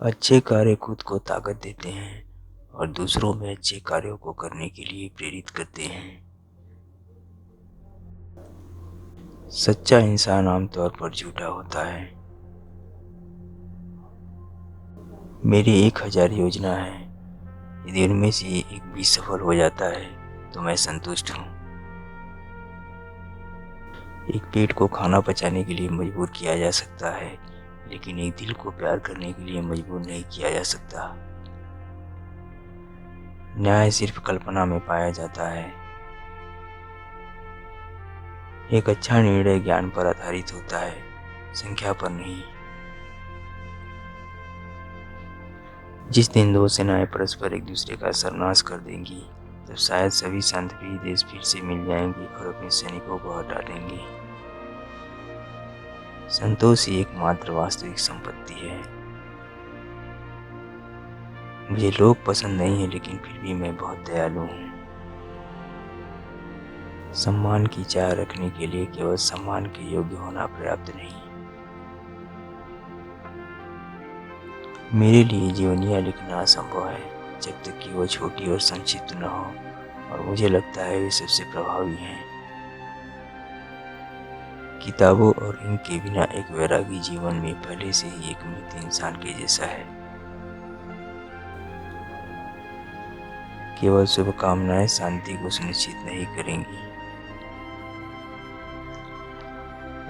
अच्छे कार्य खुद को ताकत देते हैं और दूसरों में अच्छे कार्यों को करने के लिए प्रेरित करते हैं। सच्चा इंसान आमतौर पर झूठा होता है। मेरी 1000 योजना है। यदि उनमें से एक भी सफल हो जाता है तो मैं संतुष्ट हूँ। एक पेट को खाना पचाने के लिए मजबूर किया जा सकता है, लेकिन एक दिल को प्यार करने के लिए मजबूर नहीं किया जा सकता। न्याय सिर्फ कल्पना में पाया जाता है। एक अच्छा निर्णय ज्ञान पर आधारित होता है, संख्या पर नहीं। जिस दिन दो सेनाएं परस्पर एक दूसरे का सर्वनाश कर देंगी, तब शायद सभी शांतिप्रिय देश फिर से मिल जाएंगे और अपने सैनिकों को हटा देंगे। संतोष ही एकमात्र वास्तविक संपत्ति है। मुझे लोग पसंद नहीं है, लेकिन फिर भी मैं बहुत दयालु हूँ। सम्मान की चाह रखने के लिए केवल सम्मान के योग्य होना पर्याप्त नहीं। मेरे लिए जीवनियाँ लिखना असंभव है, जब तक कि वो छोटी और संक्षिप्त न हो, और मुझे लगता है वे सबसे प्रभावी हैं। किताबों और इंक के बिना एक वैरागी जीवन में पहले से ही एक मृत इंसान के जैसा है। केवल शुभकामनाएं शांति को सुनिश्चित नहीं करेंगी।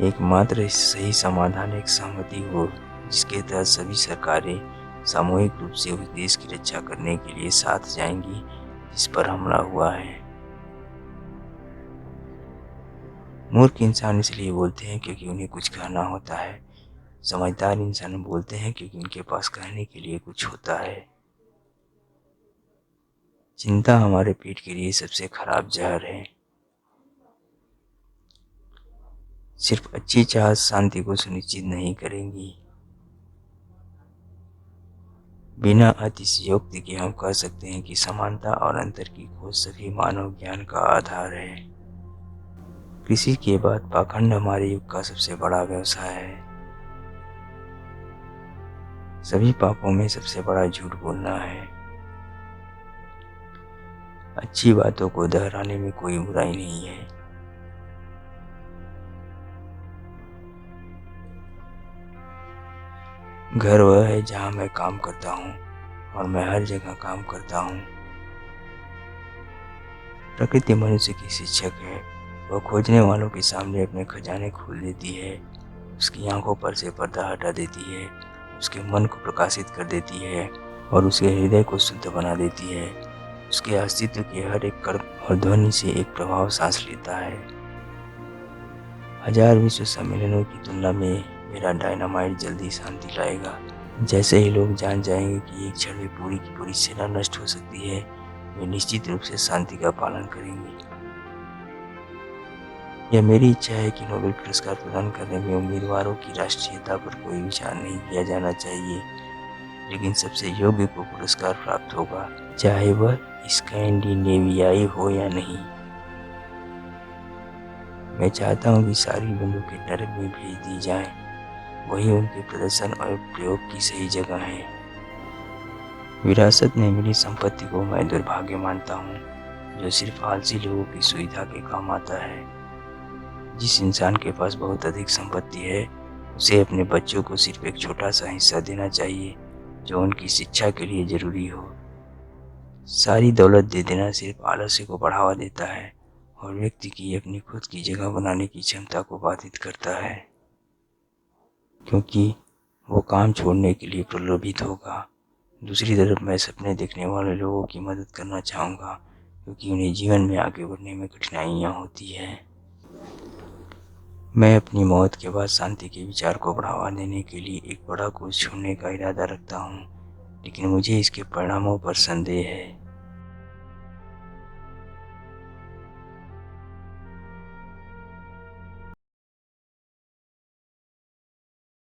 एकमात्र सही समाधान एक सहमति हो, जिसके तहत सभी सरकारें सामूहिक रूप से उस देश की रक्षा करने के लिए साथ जाएंगी जिस पर हमला हुआ है। मूर्ख इंसान इसलिए बोलते हैं क्योंकि उन्हें कुछ कहना होता है। समझदार इंसान बोलते हैं क्योंकि उनके पास कहने के लिए कुछ होता है। चिंता हमारे पेट के लिए सबसे खराब जहर है। सिर्फ अच्छी चाह शांति को सुनिश्चित नहीं करेंगी। बिना अतिशयोक्ति के हम कह सकते हैं कि समानता और अंतर की खोज सभी मानव ज्ञान का आधार है। कृषि के बाद पाखंड हमारे युग का सबसे बड़ा व्यवसाय है। सभी पापों में सबसे बड़ा झूठ बोलना है। अच्छी बातों को दोहराने में कोई बुराई नहीं है। घर वह है जहाँ मैं काम करता हूँ, और मैं हर जगह काम करता हूँ। प्रकृति मनुष्य की शिक्षक है। वह खोजने वालों के सामने अपने खजाने खोल देती है, उसकी आंखों पर से पर्दा हटा देती है, उसके मन को प्रकाशित कर देती है और उसके हृदय को शुद्ध बना देती है। उसके अस्तित्व के हर एक कर्म और ध्वनि से एक प्रभाव सांस लेता है। 1000 विश्व सम्मेलनों की तुलना में मेरा डायनामाइट जल्दी शांति लाएगा। जैसे ही लोग जान जाएंगे कि एक क्षण में पूरी की पूरी सेना नष्ट हो सकती है, वे निश्चित रूप से शांति का पालन करेंगे। यह मेरी इच्छा है कि नोबेल पुरस्कार प्रदान करने में उम्मीदवारों की राष्ट्रीयता पर कोई विचार नहीं किया जाना चाहिए, लेकिन सबसे योग्य को पुरस्कार प्राप्त होगा, चाहे वह स्कैंडिनेवियाई हो या नहीं। मैं चाहता हूँ कि सारी बंदूकें नरक में भेज दी जाएं। वही उनके प्रदर्शन और प्रयोग की सही जगह है। विरासत में मिली संपत्ति को मैं दुर्भाग्य मानता हूँ, जो सिर्फ आलसी लोगों की सुविधा के काम आता है। जिस इंसान के पास बहुत अधिक संपत्ति है, उसे अपने बच्चों को सिर्फ एक छोटा सा हिस्सा देना चाहिए जो उनकी शिक्षा के लिए जरूरी हो। सारी दौलत दे देना सिर्फ आलस्य को बढ़ावा देता है और व्यक्ति की अपनी खुद की जगह बनाने की क्षमता को बाधित करता है, क्योंकि वो काम छोड़ने के लिए प्रलोभित होगा। दूसरी तरफ मैं सपने देखने वाले लोगों की मदद करना चाहूँगा, क्योंकि उन्हें जीवन में आगे बढ़ने में कठिनाइयाँ होती हैं। मैं अपनी मौत के बाद शांति के विचार को बढ़ावा देने के लिए एक बड़ा कोष छोड़ने का इरादा रखता हूँ, लेकिन मुझे इसके परिणामों पर संदेह है।